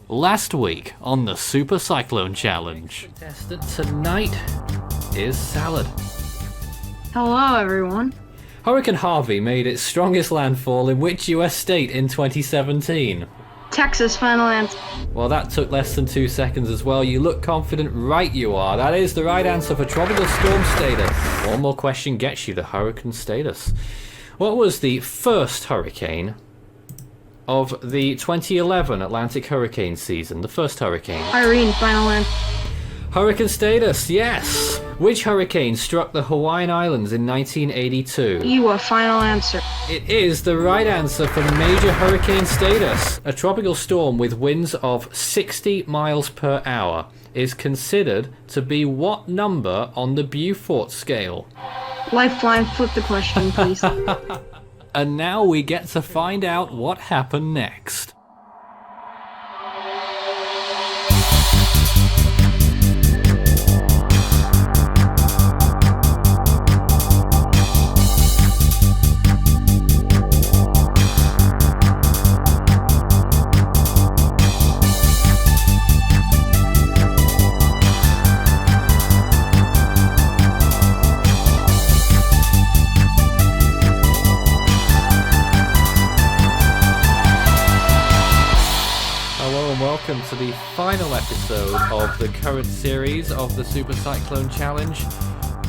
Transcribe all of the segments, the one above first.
last week on the Super Cyclone Challenge. Contestant tonight is Salad. Hello, everyone. Hurricane Harvey made its strongest landfall in which US state in 2017? Texas, final answer. Well, that took less than 2 seconds as well. You look confident. Right you are. That is the right answer for tropical storm status. One more question gets you the hurricane status. What was the first hurricane of the 2011 Atlantic hurricane season? The first hurricane. Irene, final answer. Hurricane status, yes. Which hurricane struck the Hawaiian Islands in 1982? Iwa, final answer. It is the right answer for major hurricane status. A tropical storm with winds of 60 miles per hour is considered to be what number on the Beaufort scale? Lifeline, flip the question, please. And now we get to find out what happened next. Welcome to the final episode of the current series of the Super Cyclone Challenge.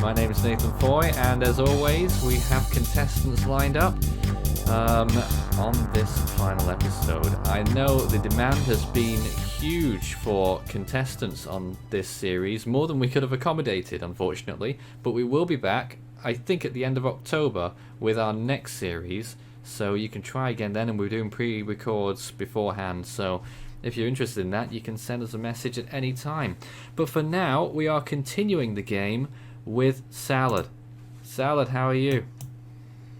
My name is Nathan Foy, and as always, we have contestants lined up on this final episode. I know the demand has been huge for contestants on this series, more than we could have accommodated, unfortunately, but we will be back, I think, at the end of October with our next series, so you can try again then, and we're doing pre-records beforehand, so if you're interested in that, you can send us a message at any time. But for now, we are continuing the game with Salad. Salad, how are you?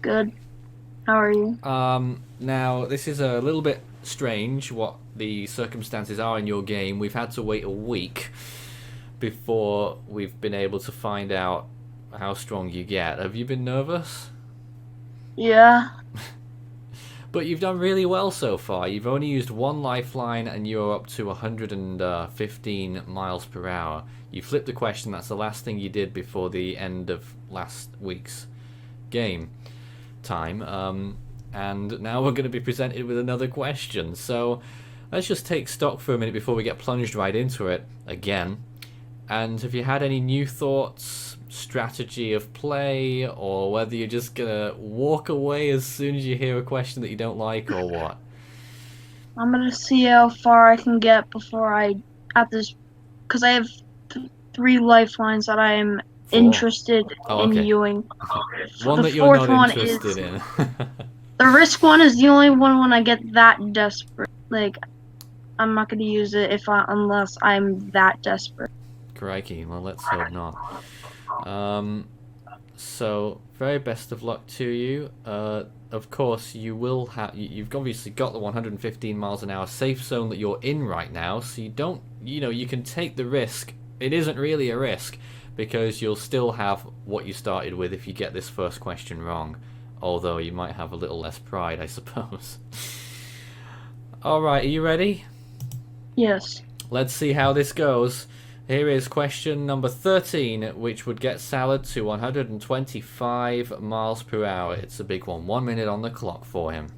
Good. How are you? Now, this is a little bit strange what the circumstances are in your game. We've had to wait a week before we've been able to find out how strong you get. Have you been nervous? Yeah. But you've done really well so far. You've only used one lifeline and you're up to 115 miles per hour. You flipped the question. That's the last thing you did before the end of last week's game time. And now we're going to be presented with another question. So let's just take stock for a minute before we get plunged right into it again. And have you had any new thoughts, strategy of play, or whether you're just gonna walk away as soon as you hear a question that you don't like, or what? I'm gonna see how far I can get before because I have 3 lifelines that I am interested in viewing. One that you're not interested in. The risk one is the only one when I get that desperate. Like, I'm not gonna use it unless I'm that desperate. Crikey, well, let's hope not. So very best of luck to you. Of course, you've obviously got the 115 miles an hour safe zone that you're in right now, so you can take the risk. It isn't really a risk because you'll still have what you started with if you get this first question wrong, although you might have a little less pride, I suppose. All right, are you ready? Yes. Let's see how this goes. Here is question number 13, which would get Salad to 125 miles per hour. It's a big one. 1 minute on the clock for him.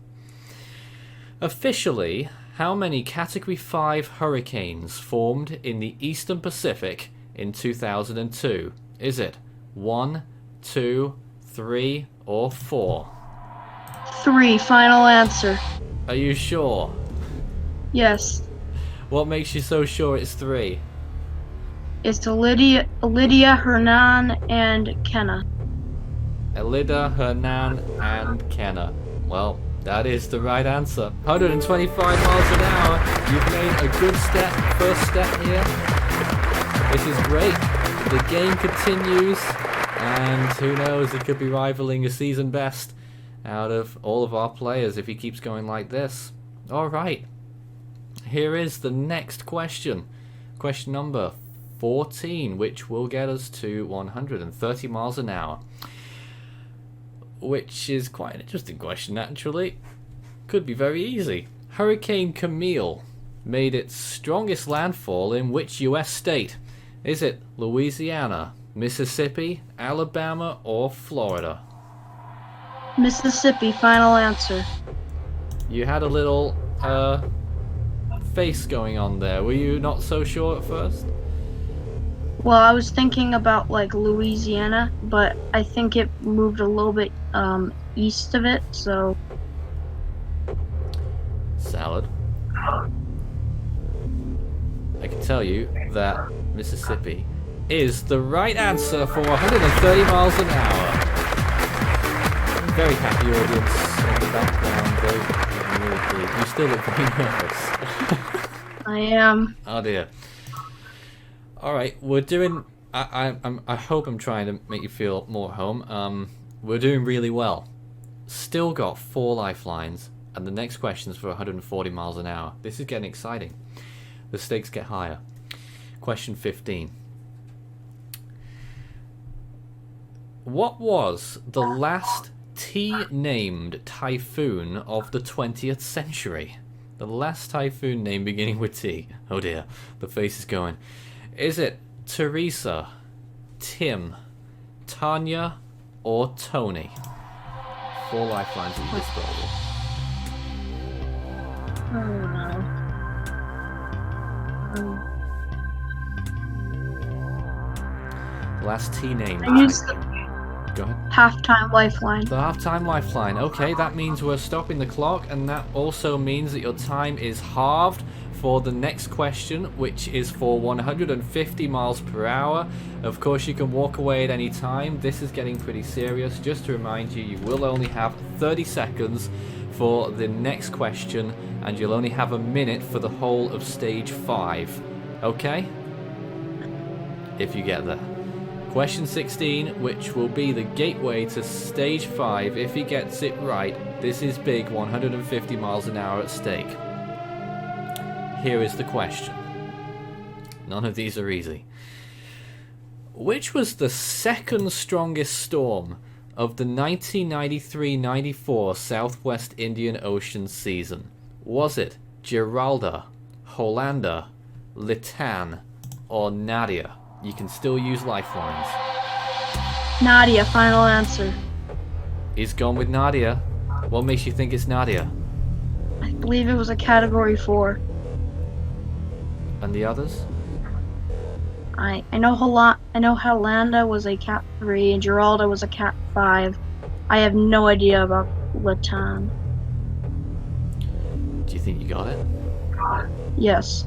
Officially, how many Category 5 hurricanes formed in the Eastern Pacific in 2002? Is it 1, 2, 3, or 4? 3, final answer. Are you sure? Yes. What makes you so sure it's 3? It's Lydia, Hernan, and Kenna. Elida, Hernan, and Kenna. Well, that is the right answer. 125 miles an hour. You've made a good first step here. This is great. The game continues, and who knows, he could be rivaling a season best out of all of our players if he keeps going like this. Alright, here is the next question. Question number 14, which will get us to 130 miles an hour. Which is quite an interesting question, actually. Could be very easy. Hurricane Camille made its strongest landfall in which U.S. state? Is it Louisiana, Mississippi, Alabama, or Florida? Mississippi, final answer. You had a little face going on there. Were you not so sure at first? Well, I was thinking about like Louisiana, but I think it moved a little bit east of it, so. Salad. I can tell you that Mississippi is the right answer for 130 miles an hour. Very happy audience in the background. You still look very nervous. I am. Oh dear. All right, we're doing. I hope I'm trying to make you feel more at home. We're doing really well. Still got 4 lifelines, and the next question's for 140 miles an hour. This is getting exciting. The stakes get higher. Question 15. What was the last T-named typhoon of the 20th century? The last typhoon name beginning with T. Oh dear, the face is going. Is it Teresa, Tim, Tanya, or Tony? 4 lifelines at your disposal. Oh no. Last T name. I used the Go ahead. halftime lifeline. The halftime lifeline. Okay, that means we're stopping the clock, and that also means that your time is halved for the next question, which is for 150 miles per hour. Of course, you can walk away at any time. This is getting pretty serious. Just to remind you, you will only have 30 seconds for the next question, and you'll only have a minute for the whole of stage 5. Okay? If you get there. Question 16, which will be the gateway to stage 5. If he gets it right, this is big, 150 miles an hour at stake. Here is the question. None of these are easy. Which was the second strongest storm of the 1993-94 Southwest Indian Ocean season? Was it Geralda, Hollander, Litan, or Nadia? You can still use lifelines. Nadia, final answer. He's gone with Nadia. What makes you think it's Nadia? I believe it was a category 4. And the others? I know Hollanda was a cat 3 and Geralda was a cat 5. I have no idea about Latan. Do you think you got it? Yes.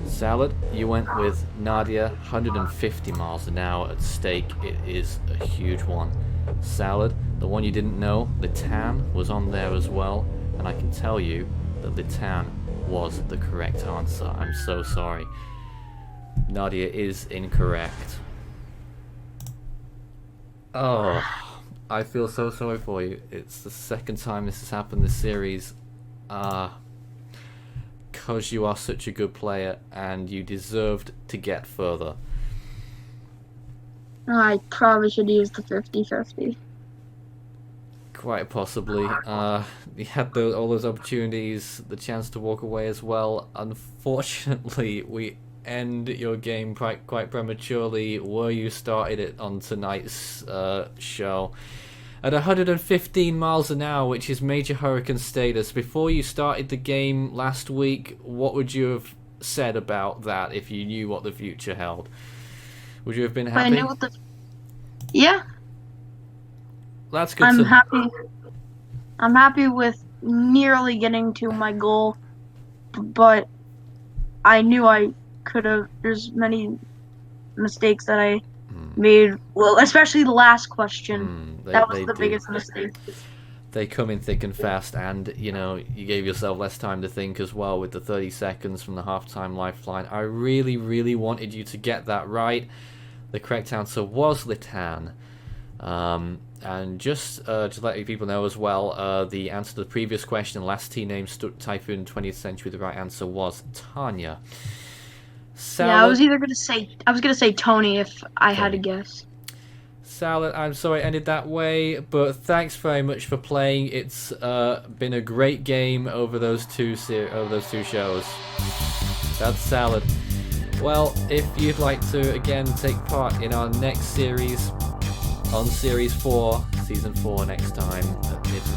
Salad, you went with Nadia, 150 miles an hour at stake. It is a huge one. Salad, the one you didn't know, Litan, was on there as well. And I can tell you that Litan was the correct answer. I'm so sorry. Nadia is incorrect. Oh, I feel so sorry for you. It's the second time this has happened this series. Because you are such a good player and you deserved to get further. I probably should use the 50-50. Quite possibly. You had all those opportunities, the chance to walk away as well. Unfortunately, we end your game quite prematurely where you started it on tonight's show. At 115 miles an hour, which is major hurricane status. Before you started the game last week, what would you have said about that if you knew what the future held? Would you have been happy? I knew what the... Yeah. That's good. I'm happy. I'm happy with nearly getting to my goal, but I knew I could have... There's many mistakes that I made, well, especially the last question. That was the biggest mistake. They come in thick and fast, and you gave yourself less time to think as well with the 30 seconds from the halftime lifeline. I really wanted you to get that right. The correct answer was Litan. And just to let people know as well, the answer to the previous question, the last T-name typhoon in the 20th century, the right answer was Tanya. Yeah, I was gonna say Tony if I had to guess. Salad, I'm sorry it ended that way, but thanks very much for playing. It's been a great game over those two shows. That's Salad. Well, if you'd like to again take part in our next series on Series 4, Season 4 next time,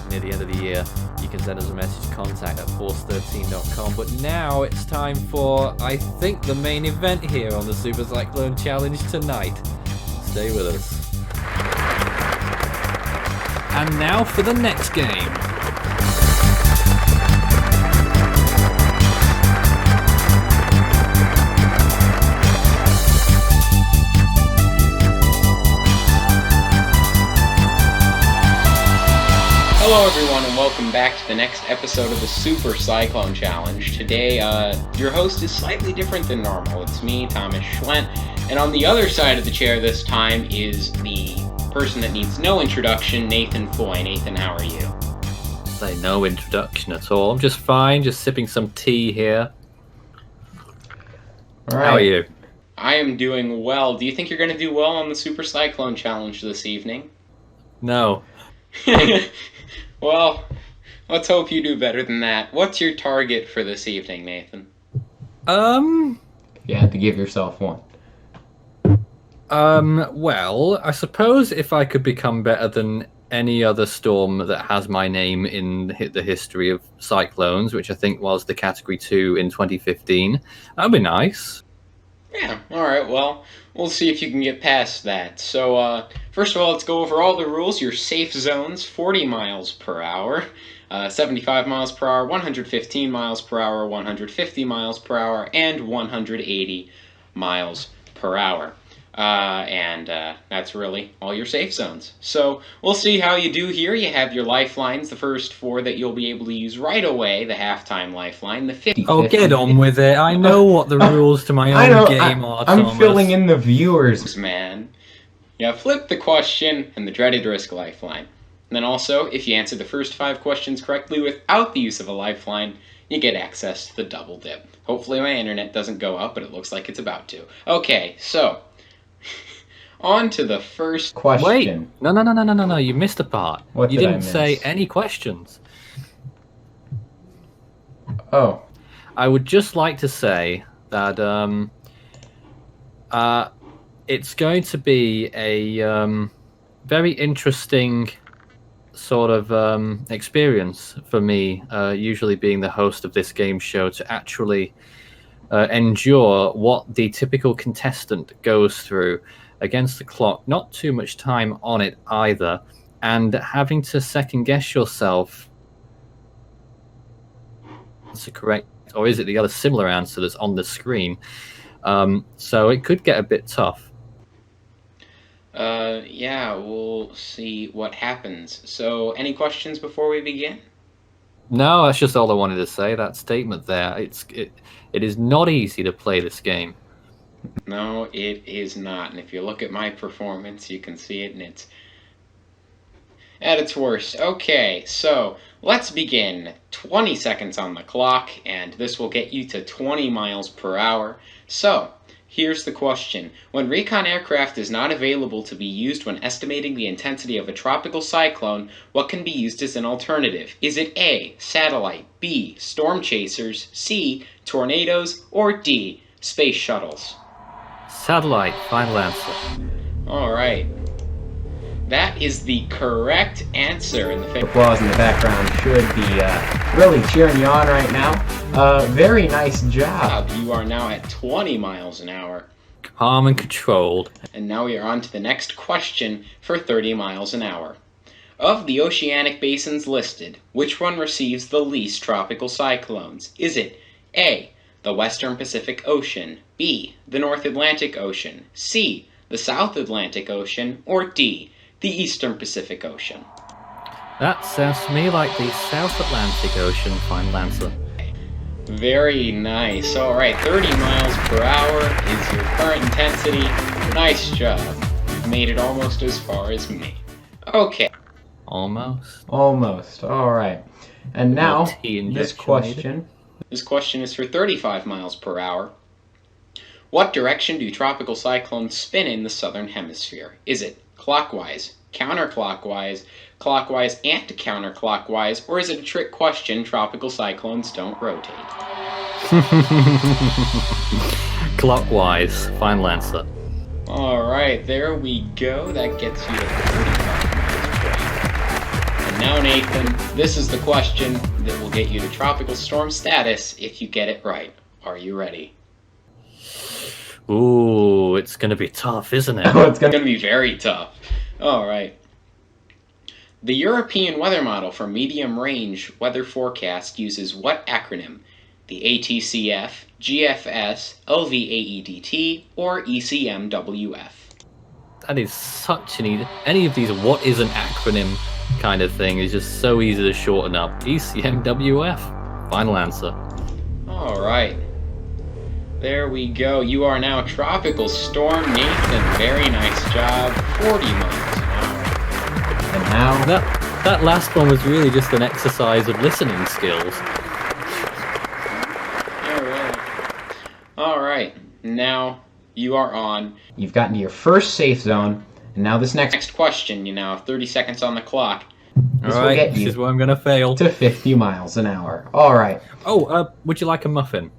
near the end of the year, you can send us a message, contact@force13.com. But now it's time for, I think, the main event here on the Super Cyclone Challenge tonight. Stay with us. And now for the next game. Hello everyone and welcome back to the next episode of the Super Cyclone Challenge. Today, your host is slightly different than normal. It's me, Thomas Schwent, and on the other side of the chair this time is the person that needs no introduction, Nathan Foy. Nathan, how are you? Say no introduction at all. I'm just fine, just sipping some tea here. All right. How are you? I am doing well. Do you think you're going to do well on the Super Cyclone Challenge this evening? No. Well, let's hope you do better than that. What's your target for this evening, Nathan? You had to give yourself one. Well, I suppose if I could become better than any other storm that has my name in the history of cyclones, which I think was the Category 2 in 2015, that'd be nice. Yeah, alright, well, we'll see if you can get past that. So, first of all, let's go over all the rules. Your safe zones, 40 miles per hour, 75 miles per hour, 115 miles per hour, 150 miles per hour, and 180 miles per hour. And that's really all your safe zones. So we'll see how you do here. You have your lifelines, the first 4 that you'll be able to use right away, the halftime lifeline, the 50. Oh, get on with it. I know what the rules to my own game are, I'm Thomas. filling in the viewers. Man. Yeah, flip the question and the dreaded risk lifeline. And then also, if you answer the first 5 questions correctly without the use of a lifeline, you get access to the double dip. Hopefully my internet doesn't go up, but it looks like it's about to. Okay, so on to the first Question. Wait, no, you missed a part. What you did I didn't say miss? any questions. Oh. I would just like to say that it's going to be a very interesting sort of experience for me, usually being the host of this game show, to actually endure what the typical contestant goes through against the clock, not too much time on it either, and having to second guess yourself. That's correct, or is it the other similar answer that's on the screen? So it could get a bit tough. Yeah, we'll see what happens. So, any questions before we begin? No, that's just all I wanted to say. That statement there. It is not easy to play this game. No, it is not. And if you look at my performance, you can see it, and it's at its worst. Okay, so let's begin. 20 seconds on the clock, and this will get you to 20 miles per hour. So, here's the question. When recon aircraft is not available to be used when estimating the intensity of a tropical cyclone, what can be used as an alternative? Is it A, satellite, B, storm chasers, C, tornadoes, or D, space shuttles? Satellite, final answer. Alright. That is the correct answer. And the Applause in the background should be really cheering you on right now. Very nice job. You are now at 20 miles an hour. Calm and controlled. And now we are on to the next question for 30 miles an hour. Of the oceanic basins listed, which one receives the least tropical cyclones? Is it A, the Western Pacific Ocean, B, the North Atlantic Ocean, C, the South Atlantic Ocean, or D, the Eastern Pacific Ocean? That sounds to me like the South Atlantic Ocean, final answer. Very nice. Alright, 30 miles per hour is your current intensity. Nice job. You made it almost as far as me. Okay. Almost. Almost. All right. And now, Little tea injection this question. This question is for 35 miles per hour. What direction do tropical cyclones spin in the southern hemisphere? Is it clockwise, counterclockwise, clockwise and counterclockwise, or is it a trick question? Tropical cyclones don't rotate. Clockwise. Final answer. Alright, there we go. That gets you to 35 miles per hour. And now, Nathan, this is the question that will get you to tropical storm status if you get it right. Are you ready? Ooh, it's gonna be tough, isn't it? It's going to be very tough. Alright. The European weather model for medium range weather forecast uses what acronym? The ATCF, GFS, LVAEDT, or ECMWF? That is such an easy... Any of these what is an acronym kind of thing is just so easy to shorten up. ECMWF. Final answer. Alright. There we go. You are now Tropical Storm Nathan. Very nice job. 40 miles an hour. And now, That last one was really just an exercise of listening skills. Alright, now you are on. you've gotten to your first safe zone, and now this next Question, you now have 30 seconds on the clock. will Alright, get this you is where I'm gonna fail. to 50 miles an hour. Alright, Oh, would you like a muffin?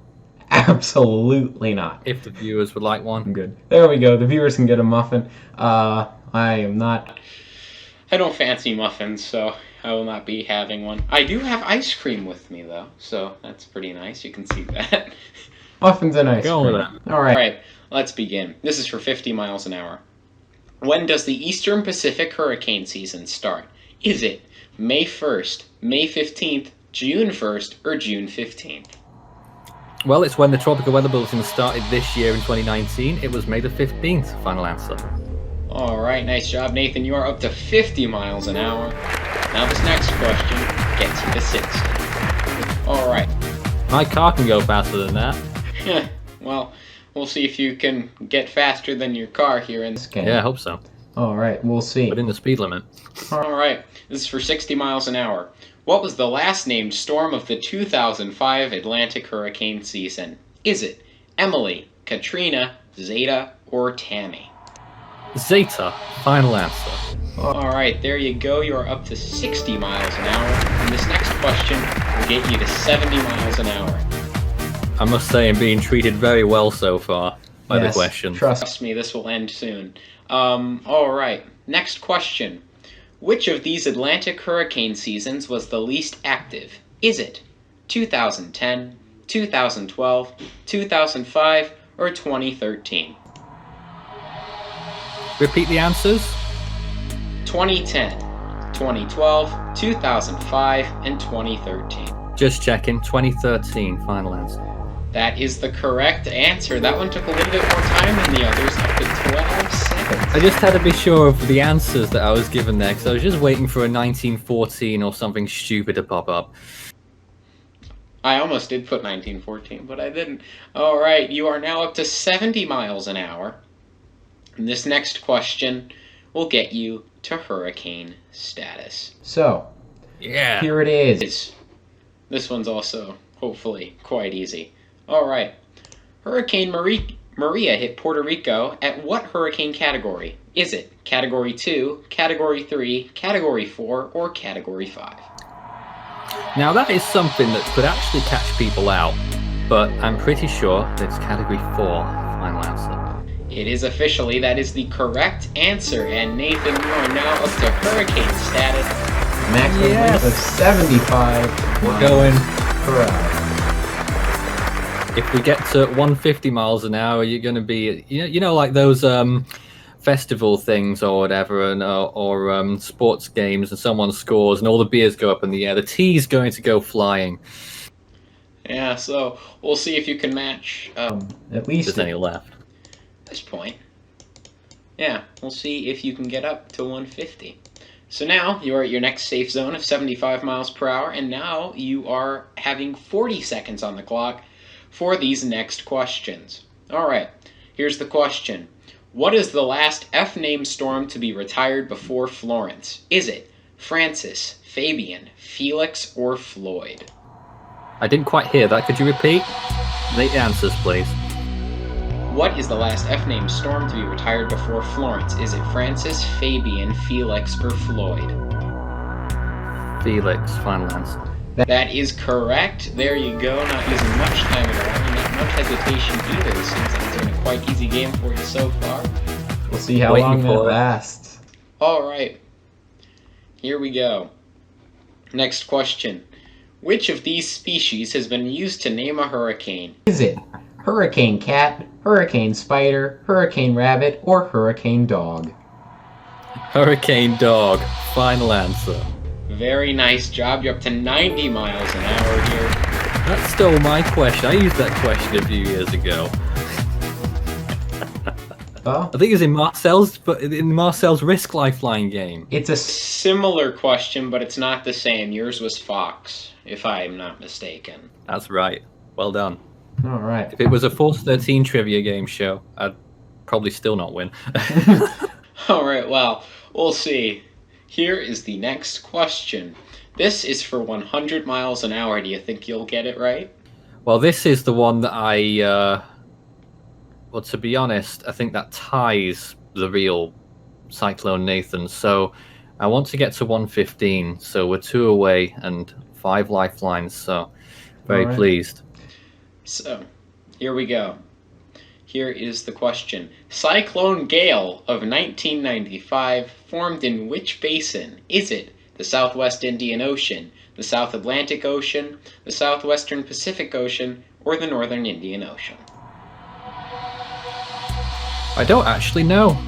absolutely not. If the viewers would like one. Good. There we go. The viewers can get a muffin. I am not. I don't fancy muffins, so I will not be having one. I do have ice cream with me, though, so that's pretty nice. You can see that. Muffins and ice Go cream. with that. Alright. Alright, let's begin. This is for 50 miles an hour. When does the Eastern Pacific hurricane season start? Is it May 1st, May 15th, June 1st, or June 15th? Well, it's when the Tropical Weather Bulletin started this year in 2019. It was May the 15th. Final answer. Alright, nice job, Nathan. You are up to 50 miles an hour. Now this next question gets you to 60. Alright. My car can go faster than that. Well, we'll see if you can get faster than your car here in this. Okay. Yeah, I hope so. Alright, we'll see. But in the speed limit. Alright, this is for 60 miles an hour. What was the last named storm of the 2005 Atlantic hurricane season? Is it Emily, Katrina, Zeta, or Tammy? Zeta. Final answer. Alright, there you go. You are up to 60 miles an hour. And this next question will get you to 70 miles an hour. I must say I'm being treated very well so far by the Yes, question. Trust me, this will end soon. Alright, next question. Which of these Atlantic hurricane seasons was the least active? Is it 2010, 2012, 2005, or 2013? Repeat the answers. 2010, 2012, 2005, and 2013. Just checking. 2013. Final answer. That is the correct answer. That one took a little bit more time than the others, up to 12 seconds. I just had to be sure of the answers that I was given there, because I was just waiting for a 1914 or something stupid to pop up. I almost did put 1914, but I didn't. Alright, you are now up to 70 miles an hour. And this next question will get you to hurricane status. So, Yeah. here it is. This one's also, hopefully, quite easy. Alright. Hurricane Maria hit Puerto Rico at what hurricane category? Is it Category 2, Category 3, Category 4, or Category 5? Now that is something that could actually catch people out, but I'm pretty sure that it's Category 4. Final answer. It is officially, that is the correct answer. And Nathan, you are now up to hurricane status. Maximum winds of 75 We're miles going. per hour. If we get to 150 miles an hour, you're going to be, you know, like those festival things or whatever, and or sports games, and someone scores, and all the beers go up in the air. The tea's going to go flying. Yeah, so we'll see if you can match At least There's any left. this point. Yeah, we'll see if you can get up to 150. So now you're at your next safe zone of 75 miles per hour, and now you are having 40 seconds on the clock for these next questions. Alright, here's the question. What is the last F-named storm to be retired before Florence? Is it Francis, Fabian, Felix, or Floyd? I didn't quite hear that. Could you repeat? The answers, please. What is the last F-named storm to be retired before Florence? Is it Francis, Fabian, Felix, or Floyd? Felix, final answer. That is correct. There you go. Not using much time at all, and not much hesitation either. Seems like it's been a quite easy game for you so far. We'll see how Waiting long that for it. lasts. All right. Here we go. Next question. Which of these species has been used to name a hurricane? Is it hurricane cat, hurricane spider, hurricane rabbit, or hurricane dog? Hurricane dog, final answer. Very nice job. You're up to 90 miles an hour here. That stole my question. I used that question a few years ago. Oh, I think it was in Marcel's Risk Lifeline game. it's a Similar question, but it's not the same. Yours was Fox, if I'm not mistaken. That's right. Well done. all right. If it was a Force 13 trivia game show, I'd probably still not win. All right, well, we'll see. Here is the next question. This is for 100 miles an hour. Do you think you'll get it right? Well, this is the one that well, to be honest, I think that ties the real Cyclone Nathan. So I want to get to 115. So we're 2 away and 5 lifelines. So very All right. pleased. So, here we go. Here is the question. Cyclone Gale of 1995 formed in which basin? Is it the Southwest Indian Ocean, the South Atlantic Ocean, the Southwestern Pacific Ocean, or the Northern Indian Ocean? I don't actually know.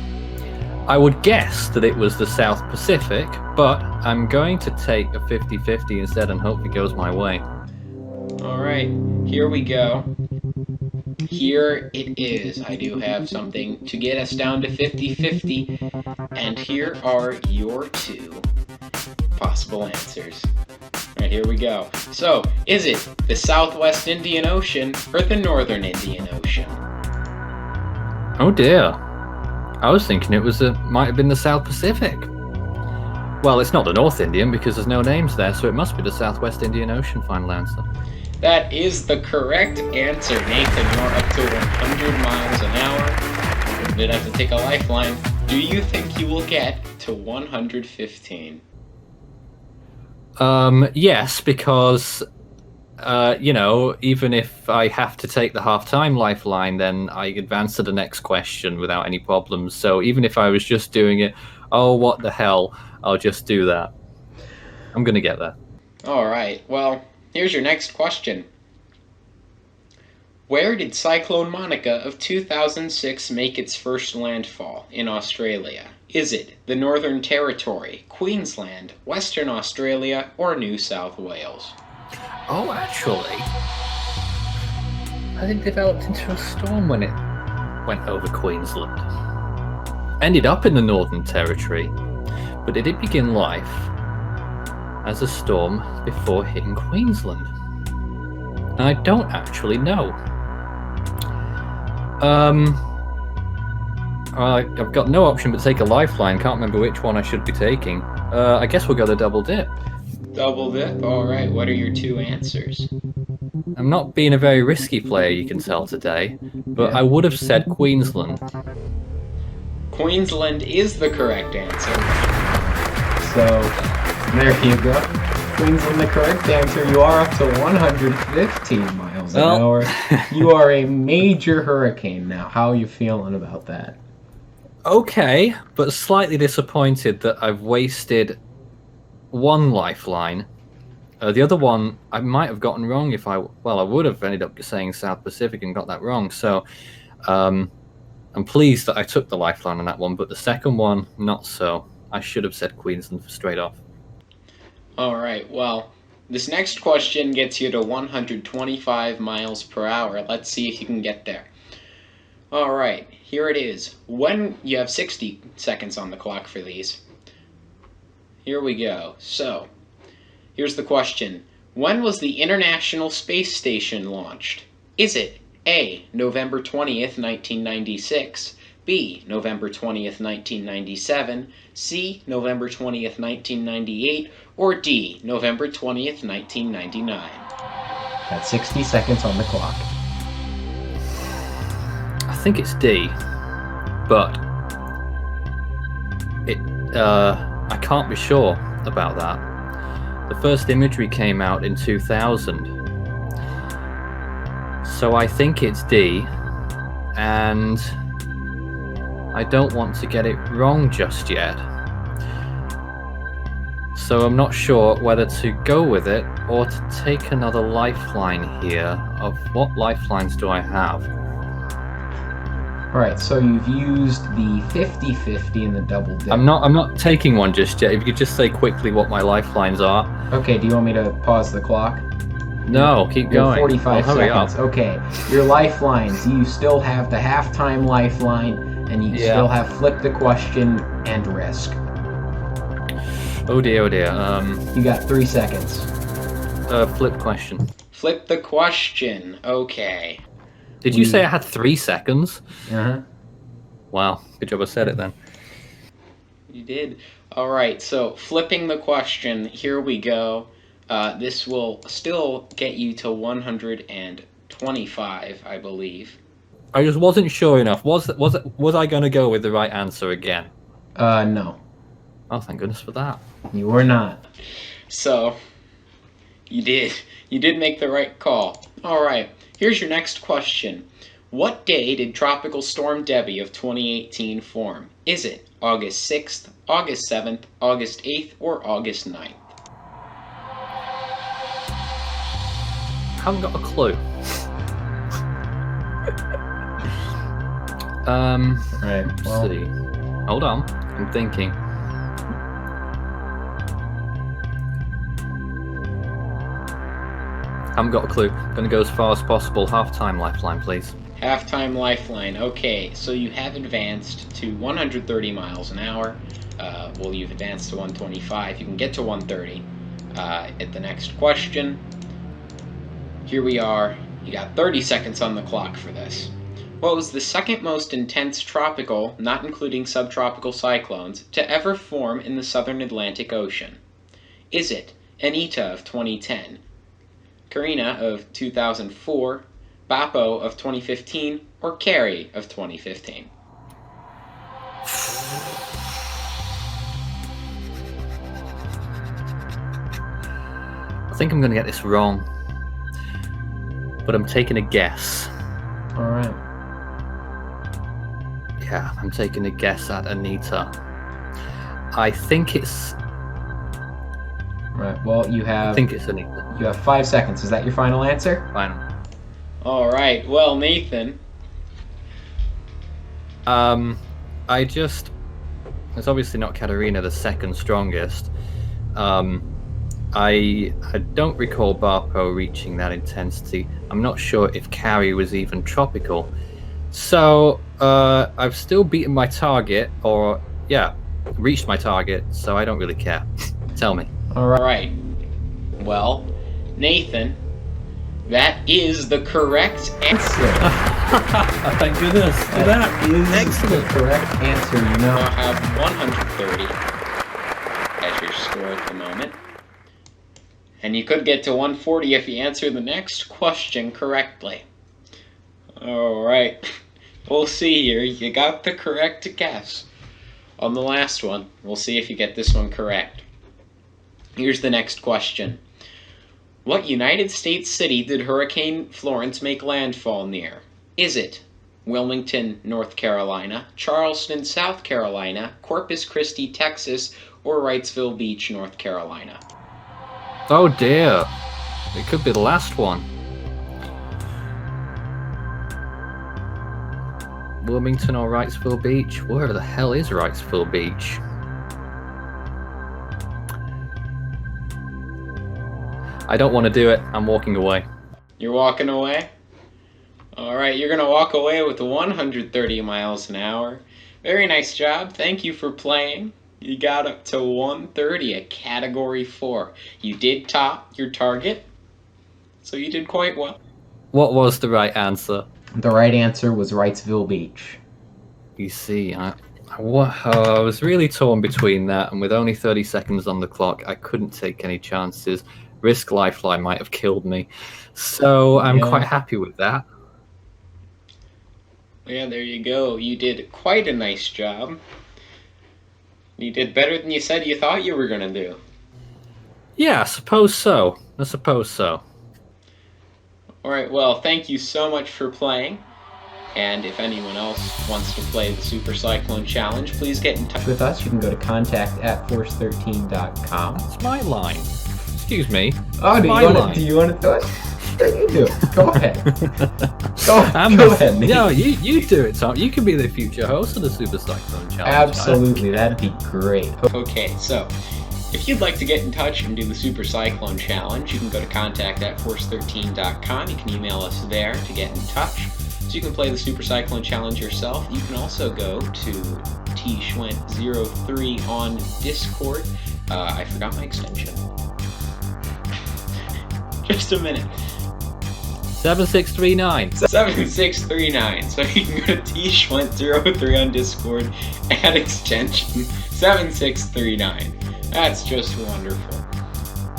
I would guess that it was the South Pacific, but I'm going to take a 50-50 instead and hope it goes my way. Alright, here we go. Here it is. I do have something to get us down to 50-50, and here are your 2 possible answers. Alright, here we go. So, is it the Southwest Indian Ocean or the Northern Indian Ocean? Oh dear. I was thinking it might have been the South Pacific. Well, it's not the North Indian because there's no names there, so it must be the Southwest Indian Ocean, final answer. That is the correct answer, Nathan. You're up to 100 miles an hour. You did have to take a lifeline. Do you think you will get to 115? Yes, because, even if I have to take the half-time lifeline, then I advance to the next question without any problems. So even if I was just doing it, oh, what the hell, I'll just do that. I'm going to get there. All right, well, here's your next question. Where did Cyclone Monica of 2006 make its first landfall in Australia? Is it the Northern Territory, Queensland, Western Australia, or New South Wales? Oh, actually, I think it developed into a storm when it went over Queensland. Ended up in the Northern Territory, but did it begin life as a storm before hitting Queensland? And I don't actually know. I've got no option but take a lifeline. Can't remember which one I should be taking. I guess we'll go the double dip. Double dip? Alright, what are your 2 answers? I'm not being a very risky player, you can tell today, but I would have said Queensland. Queensland is the correct answer. So, there you go. Queensland, the correct answer. You are up to 115 miles an hour. You are a major hurricane now. How are you feeling about that? Okay, but slightly disappointed that I've wasted 1 lifeline. The other one I might have gotten wrong I would have ended up saying South Pacific and got that wrong. So I'm pleased that I took the lifeline on that one, but the second one, not so. I should have said Queensland straight off. Alright, well, this next question gets you to 125 miles per hour. Let's see if you can get there. Alright, here it is. When you have 60 seconds on the clock for these. Here we go. So, here's the question. When was the International Space Station launched? Is it A, November 20th, 1996, B, November 20th, 1997, C, November 20th, 1998, or D, November 20th, 1999? Got 60 seconds on the clock. I think it's D, but I can't be sure about that. The first imagery came out in 2000, so I think it's D, and I don't want to get it wrong just yet. So I'm not sure whether to go with it or to take another lifeline here. Of what lifelines do I have? Alright, so you've used the 50-50 and the double dip. I'm not taking one just yet. If you could just say quickly what my lifelines are. Okay, do you want me to pause the clock? No, keep You're going. 45 Well, hurry seconds. up. Okay, your lifelines. You still have the halftime lifeline, and you still have flip the question and risk. Oh dear, oh dear. You got 3 seconds. Flip question. Flip the question. Okay. Did you say I had 3 seconds? Uh-huh. Wow, good job I said it then. You did. All right, so flipping the question, here we go. This will still get you to 125, I believe. I just wasn't sure enough. Was I going to go with the right answer again? No. Oh, thank goodness for that. You were not. So, you did. You did make the right call. All right, here's your next question. What day did Tropical Storm Debbie of 2018 form? Is it August 6th, August 7th, August 8th, or August 9th? Haven't got a clue. Right. Well, Let's see. Hold on. I'm thinking. Haven't got a clue. Gonna go as far as possible. Half-time lifeline, please. Halftime lifeline. Okay, so you have advanced to 130 miles an hour. Well, you've advanced to 125. You can get to 130 at the next question. Here we are. You got 30 seconds on the clock for this. What was the second most intense tropical, not including subtropical cyclones, to ever form in the southern Atlantic Ocean? Is it Anita of 2010, Karina of 2004, Bapo of 2015, or Carrie of 2015? I think I'm gonna get this wrong, but I'm taking a guess. all right. Yeah, I'm taking a guess at Anita. I think it's. Right. Well, you I have think it's Anita. you have 5 seconds. Is that your final answer? Fine. All right. Well, Nathan. I just. It's obviously not Katerina, the second strongest. I don't recall Barpo reaching that intensity. I'm not sure if Carrie was even tropical. So I've still beaten my target, or yeah, reached my target. So I don't really care. Tell me. All All right. right. Well, Nathan, that is the correct answer. Thank goodness for that. Is Excellent. the correct answer. You You now know. have 130 as your score at the moment. And you could get to 140 if you answer the next question correctly. Alright. We'll see here. You got the correct guess on the last one. We'll see if you get this one correct. Here's the next question. What United States city did Hurricane Florence make landfall near? Is it Wilmington, North Carolina, Charleston, South Carolina, Corpus Christi, Texas, or Wrightsville Beach, North Carolina? Oh dear. It could be the last one. Wilmington or Wrightsville Beach? Where the hell is Wrightsville Beach? I don't want to do it. I'm walking away. You're walking away? Alright, you're going to walk away with 130 miles an hour. Very nice job. Thank you for playing. You got up to 130 at Category 4. You did top your target, so you did quite well. What was the right answer? The right answer was Wrightsville Beach. You see, I was really torn between that, and with only 30 seconds on the clock, I couldn't take any chances. Risk lifeline might have killed me. So I'm Yeah. quite happy with that. Yeah, there you go. You did quite a nice job. You did better than you said you thought you were going to do. Yeah, I suppose so. I suppose so. Alright, well, thank you so much for playing. And if anyone else wants to play the Super Cyclone Challenge, please get in touch With us, you can go to contact@force13.com. It's my line. Excuse me. Oh, do My you line. want to do it? Yeah, you do. Go ahead. Go ahead, Nate. No, you do it, Tom. You can be the future host of the Super Cyclone Challenge. Absolutely, that'd be great. Okay, so if you'd like to get in touch and do the Super Cyclone Challenge, you can go to contact@force13.com. You can email us there to get in touch. So you can play the Super Cyclone Challenge yourself. You can also go to tschwent03 on Discord. I forgot my extension. Just a minute. 7639. 7639. So you can go to tschwent03 on Discord, add extension 7639. That's just wonderful.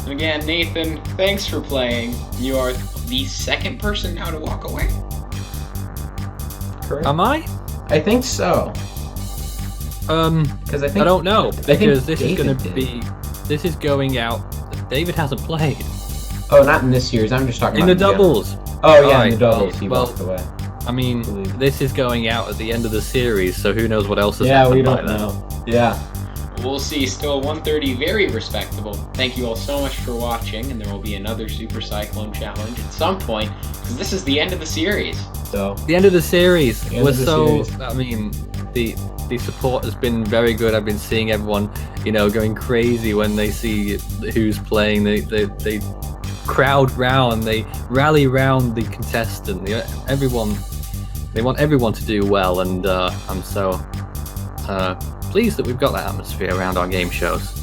Again, Nathan, thanks for playing. You are the second person now to walk away. Correct. Am I? I think so. Because I don't know, because this is David going to did. be. This is going out. David hasn't played. Oh, not in this series. I'm just talking In the about doubles. Oh yeah, in Alright, the doubles. He well, walked away. I mean, believe. this is going out at the end of the series, so who knows what else has Yeah, happened we by don't then. know. Yeah. We'll see. Still 130, very respectable. Thank you all so much for watching, and there will be another Super Cyclone Challenge at some point, because this is the end of the series. So The end of the series The end was of the so. series. I mean, the support has been very good. I've been seeing everyone, going crazy when they see who's playing. They crowd round. They rally round the contestant. Everyone. They want everyone to do well, and I'm so pleased that we've got that atmosphere around our game shows.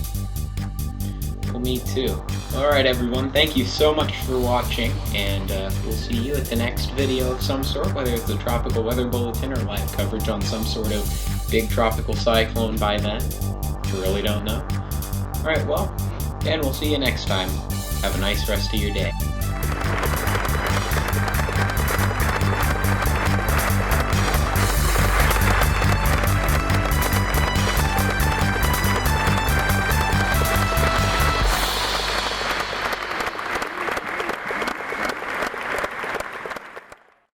Well, me too. Alright everyone, thank you so much for watching, and we'll see you at the next video of some sort, whether it's a tropical weather bulletin or live coverage on some sort of big tropical cyclone by then. We really don't know. Alright, well, again, we'll see you next time. Have a nice rest of your day.